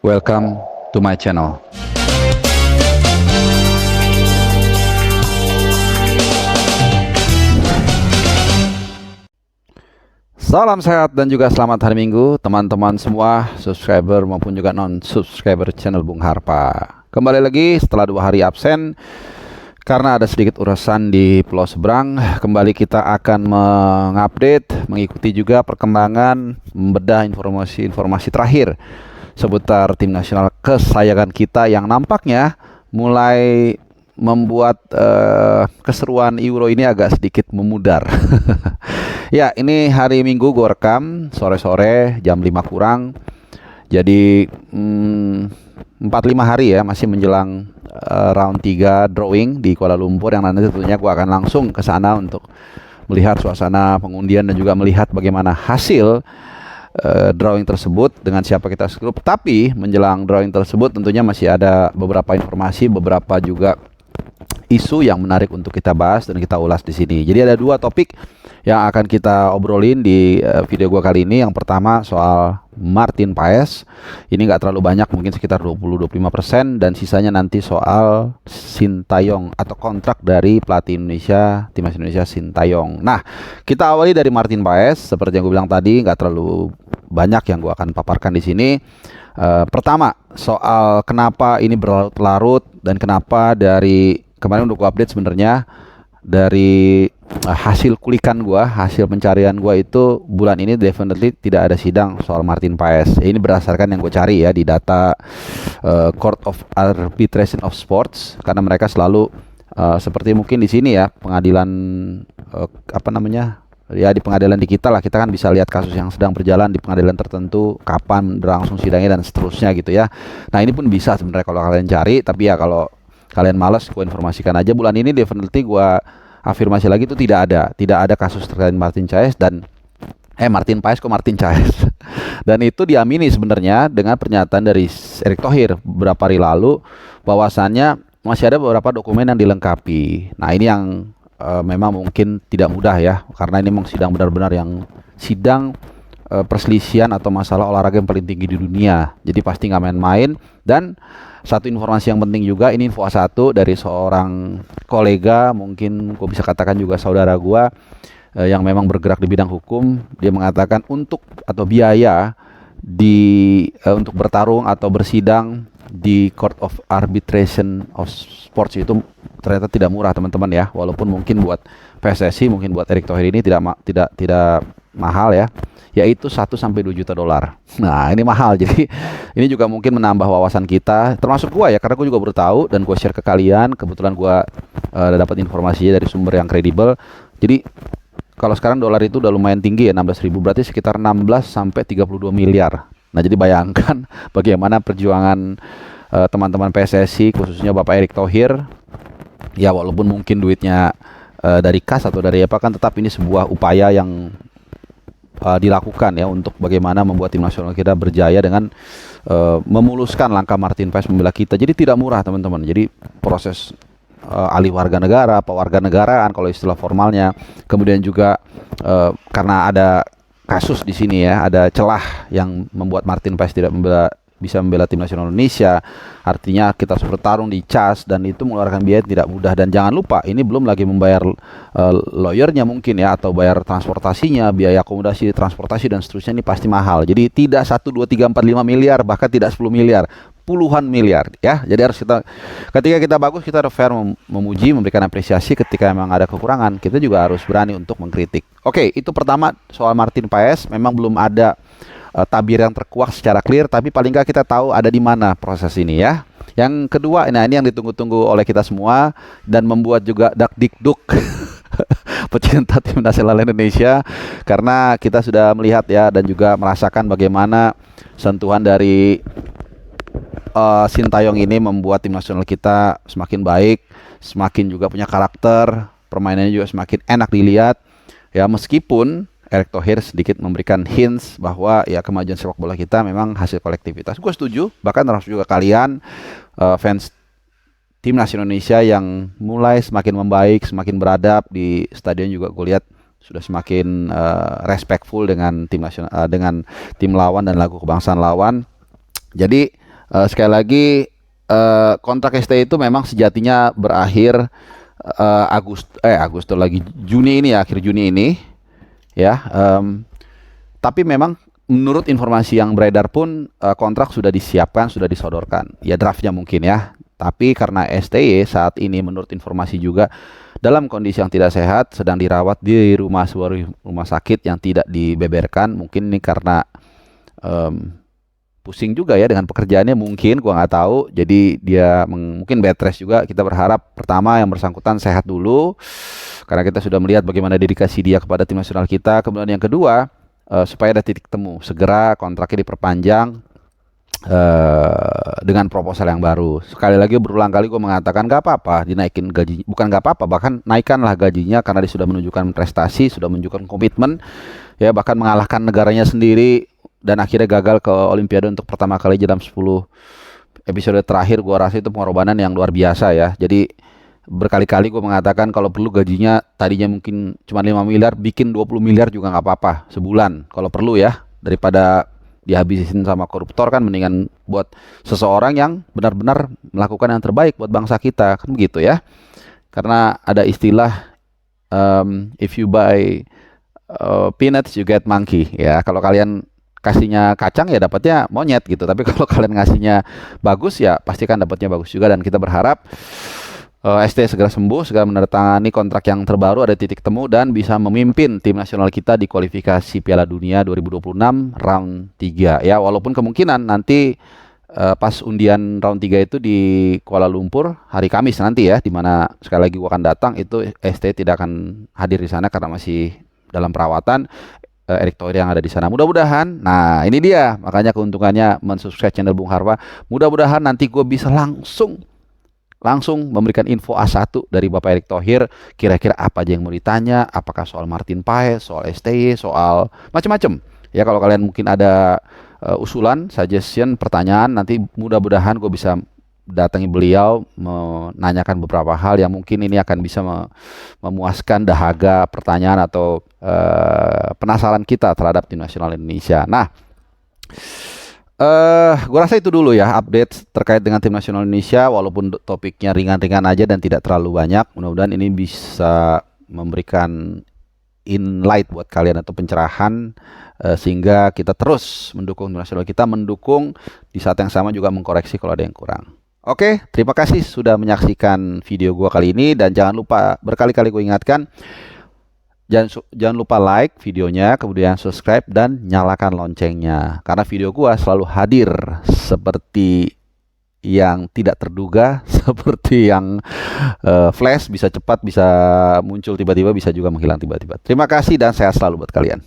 Welcome to my channel. Salam sehat dan juga selamat hari Minggu teman-teman semua, subscriber maupun juga non-subscriber channel Bung Harpa. Kembali lagi setelah 2 hari absen karena ada sedikit urusan di Pulau Seberang. Kembali kita akan mengupdate, mengikuti juga perkembangan, membedah informasi terakhir seputar tim nasional kesayangan kita yang nampaknya mulai membuat keseruan Euro ini agak sedikit memudar. Ya, ini hari Minggu gue rekam sore-sore jam 5 kurang. Jadi 4-5 hari ya, masih menjelang round 3 drawing di Kuala Lumpur, yang nanti tentunya gue akan langsung ke sana untuk melihat suasana pengundian dan juga melihat bagaimana hasil drawing tersebut dengan siapa kita grup. Tapi menjelang drawing tersebut tentunya masih ada beberapa informasi, beberapa juga isu yang menarik untuk kita bahas dan kita ulas di sini. Jadi ada 2 topik yang akan kita obrolin di video gua kali ini. Yang pertama soal Martin Paes. Ini nggak terlalu banyak, mungkin sekitar 20-25%, dan sisanya nanti soal Sintayong atau kontrak dari pelatih Indonesia, timnas Indonesia Sintayong. Nah, kita awali dari Martin Paes. Seperti yang gue bilang tadi, nggak terlalu banyak yang gua akan paparkan di sini. Pertama, soal kenapa ini berlarut-larut dan kenapa dari kemarin udah gua update sebenarnya dari hasil kulikan gua, hasil pencarian gua itu bulan ini definitely tidak ada sidang soal Martin Paes. Ini berdasarkan yang gue cari ya di data Court of Arbitration of Sports, karena mereka selalu seperti mungkin di sini ya, pengadilan ya di pengadilan di kita lah, kita kan bisa lihat kasus yang sedang berjalan di pengadilan tertentu, kapan berlangsung sidangnya dan seterusnya gitu ya. Nah, ini pun bisa sebenarnya kalau kalian cari, tapi ya kalau kalian malas, gue informasikan aja bulan ini definitely gue afirmasi lagi itu tidak ada kasus terkait Martin Paes dan Martin Paes dan itu diamini sebenarnya dengan pernyataan dari Erick Thohir beberapa hari lalu bahwasannya masih ada beberapa dokumen yang dilengkapi. Nah, ini yang memang mungkin tidak mudah ya, karena ini memang sidang benar-benar yang sidang perselisihan atau masalah olahraga yang paling tinggi di dunia. Jadi pasti nggak main-main. Dan satu informasi yang penting juga, ini info A1 dari seorang kolega, mungkin gue bisa katakan juga saudara gue yang memang bergerak di bidang hukum. Dia mengatakan untuk biaya untuk bertarung atau bersidang di Court of Arbitration of Sports itu ternyata tidak murah teman-teman ya. Walaupun mungkin buat PSSI, mungkin buat Erick Thohir ini tidak mahal ya, yaitu 1-2 juta dolar. Nah, ini mahal. Jadi ini juga mungkin menambah wawasan kita, termasuk gua ya, karena gua juga baru tahu dan gua share ke kalian. Kebetulan gua dapat informasinya dari sumber yang kredibel. Jadi kalau sekarang dolar itu udah lumayan tinggi ya, 16.000, berarti sekitar 16-32 miliar. Nah, jadi bayangkan bagaimana perjuangan teman-teman PSSI, khususnya Bapak Erick Thohir. Ya, walaupun mungkin duitnya dari kas atau dari apa, kan tetap ini sebuah upaya yang dilakukan ya untuk bagaimana membuat tim nasional kita berjaya dengan memuluskan langkah Martin Paes membela kita. Jadi tidak murah teman-teman. Jadi proses alih warga negara, pewarganegaraan kalau istilah formalnya, kemudian juga karena ada kasus di sini ya, ada celah yang membuat Martin Paes tidak bisa membela tim nasional Indonesia. Artinya kita harus bertarung di CAS dan itu mengeluarkan biaya tidak mudah. Dan jangan lupa, ini belum lagi membayar lawyernya mungkin ya, atau bayar transportasinya, biaya akomodasi, transportasi dan seterusnya. Ini pasti mahal. Jadi tidak 1, 2, 3, 4, 5 miliar, bahkan tidak 10 miliar, puluhan miliar ya. Jadi harus ketika kita bagus, kita harus fair memuji, memberikan apresiasi. Ketika memang ada kekurangan, kita juga harus berani untuk mengkritik. Oke, itu pertama soal Martin Paes. Memang belum ada tabir yang terkuak secara clear, tapi paling nggak kita tahu ada di mana proses ini ya. Yang kedua, nah ini yang ditunggu-tunggu oleh kita semua dan membuat juga dakdikduk pecinta tim nasional Indonesia, karena kita sudah melihat ya dan juga merasakan bagaimana sentuhan dari Sintayong ini membuat tim nasional kita semakin baik, semakin juga punya karakter, permainannya juga semakin enak dilihat ya, meskipun Erick Thohir sedikit memberikan hints bahwa ya kemajuan sepak bola kita memang hasil kolektivitas. Gue setuju, bahkan termasuk juga kalian fans timnas Indonesia yang mulai semakin membaik, semakin beradab di stadion juga gue lihat sudah semakin respectful dengan tim nasional, dengan tim lawan dan lagu kebangsaan lawan. Jadi Sekali lagi kontrak STY itu memang sejatinya berakhir Agustus lagi Juni ini ya, akhir Juni ini ya. Tapi memang menurut informasi yang beredar pun kontrak sudah disiapkan, sudah disodorkan. Ya draftnya mungkin ya. Tapi karena STY saat ini menurut informasi juga dalam kondisi yang tidak sehat, sedang dirawat di sebuah rumah sakit yang tidak dibeberkan. Mungkin ini karena pusing juga ya dengan pekerjaannya, mungkin gua nggak tahu. Jadi dia mungkin bed rest juga. Kita berharap pertama yang bersangkutan sehat dulu, karena kita sudah melihat bagaimana dedikasi dia kepada tim nasional kita. Kemudian yang kedua, supaya ada titik temu, segera kontraknya diperpanjang dengan proposal yang baru. Sekali lagi berulang kali gue mengatakan gak apa-apa dinaikin gaji, bukan gak apa-apa, bahkan naikkanlah gajinya karena dia sudah menunjukkan prestasi, sudah menunjukkan komitmen, ya bahkan mengalahkan negaranya sendiri dan akhirnya gagal ke Olimpiade untuk pertama kali dalam 10 episode terakhir. Gue rasa itu pengorbanan yang luar biasa ya. Jadi berkali-kali gue mengatakan kalau perlu gajinya tadinya mungkin cuma 5 miliar, bikin 20 miliar juga nggak apa-apa sebulan kalau perlu ya, daripada dihabisin sama koruptor. Kan mendingan buat seseorang yang benar-benar melakukan yang terbaik buat bangsa kita, kan begitu ya. Karena ada istilah if you buy peanuts you get monkey ya. Kalau kalian kasihnya kacang ya dapatnya monyet gitu, tapi kalau kalian ngasihnya bagus ya pasti kan dapatnya bagus juga. Dan kita berharap ST segera sembuh, segera menandatangani kontrak yang terbaru, ada titik temu dan bisa memimpin tim nasional kita di kualifikasi Piala Dunia 2026 round 3 ya. Walaupun kemungkinan nanti pas undian round 3 itu di Kuala Lumpur hari Kamis nanti ya, dimana sekali lagi gua akan datang, itu ST tidak akan hadir di sana karena masih dalam perawatan. Erick Thohir yang ada di sana. Mudah-mudahan, nah ini dia makanya keuntungannya mensubscribe channel Bung Harfa. Mudah-mudahan nanti gue bisa langsung memberikan info A1 dari Bapak Erick Thohir, kira-kira apa aja yang mau ditanya, apakah soal Martin Paes, soal STY, soal macam-macam. Ya kalau kalian mungkin ada usulan, suggestion, pertanyaan, nanti mudah-mudahan gue bisa datangi beliau menanyakan beberapa hal yang mungkin ini akan bisa memuaskan dahaga pertanyaan atau penasaran kita terhadap tim nasional Indonesia. Nah, gue rasa itu dulu ya update terkait dengan tim nasional Indonesia, walaupun topiknya ringan-ringan aja dan tidak terlalu banyak. Mudah-mudahan ini bisa memberikan insight buat kalian atau pencerahan sehingga kita terus mendukung tim nasional kita, mendukung di saat yang sama juga mengkoreksi kalau ada yang kurang. Oke, terima kasih sudah menyaksikan video gue kali ini, dan jangan lupa, berkali-kali gue ingatkan, jangan lupa like videonya, kemudian subscribe dan nyalakan loncengnya, karena video gua selalu hadir seperti yang tidak terduga, seperti yang flash, bisa cepat, bisa muncul tiba-tiba, bisa juga menghilang tiba-tiba. Terima kasih dan sehat selalu buat kalian.